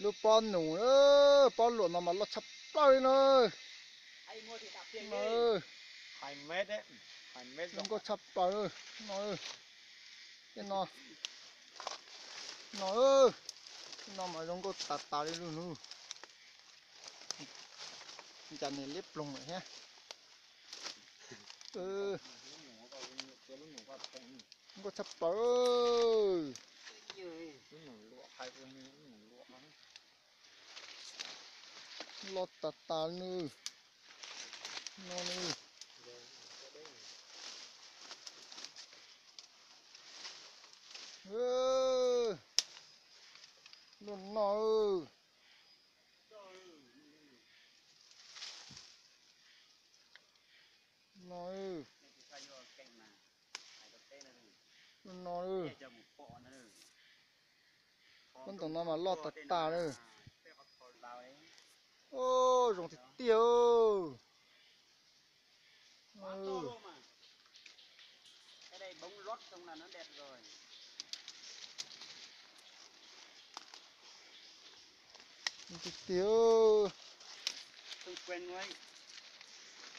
lu pon nủ nữa pon luộc mà nó chập bay nữa ai mua thì đặt tiền đi. nó 2 mét đấy, 2 mét nó rộng. có chập bay nữa nó cái nó mà nó có tạt tạt đi luôn nữa chả này lép lùng rồi ha nó có chập bay lo tạt tạt nữa nó nữa luôn nó nó nó con tàu nó mà lo tạt tà nữa ô rồng thịt tiêu Quá to luôn mà. Cái đây bóng lót xong là nó đẹp rồi. thịt tiêu Không quen nuôi.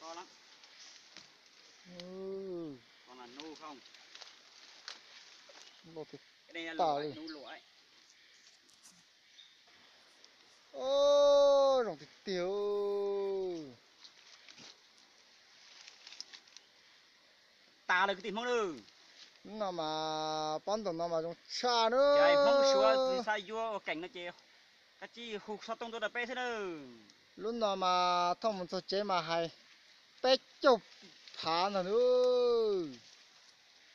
To lắm. Còn là nô không? lo thịt Cái đây là tà lụa, đi nô lụa ấy. ô rồng thịt tiêu Ta là cái tiền mong được. nó mà bán tàu nó mà trong cha nữa Trời mong xua sao vô cảnh nó chê. Cái chi hụt sao tông tôi đập bê thế đâu. lúc nào mà thông một số chế mà hay bé chụp thả nữa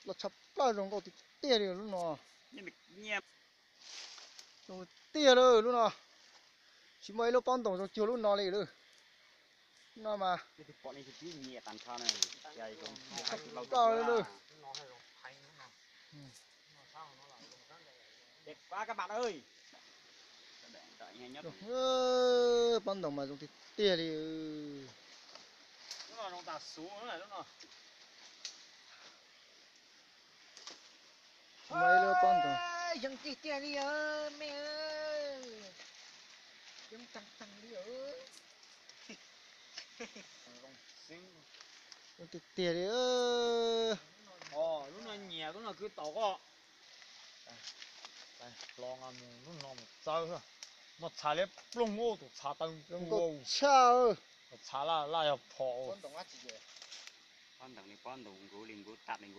nó chập bao rồng có thịt tiêu rồi lúc nào Nhưng mà nhẹ. rồng tiêu rồi lúc nào chỉ mấy lúc bán tàu trong chiều lúc nào lại được nó mà Cái thịt bọn này thì chỉ nhẹ tàn thao này. Trời cũng chập lâu bao rồi nữa đẹp quá các bạn ơi. Đợi nhanh nhất. bán tàu mà trong thịt tiêu thì Lúc nào nó tạt xuống nữa này lúc nào. mấy lúc bán tàu Dừng chi tiền đi ơi, mẹ ơi. Dừng tăng tăng đi ơi. trong thịt tiêu thì Lúc nào nhẹ lúc nào cứ tổ có. Đây, lòng ăn nó nằm sao thôi. Mà xả lép plong ô tụ xả tăng rồng ô. có cha Xả là lại phò. bán tàu ngắt gì Con thằng này con đồng gỗ liền gỗ tạt liền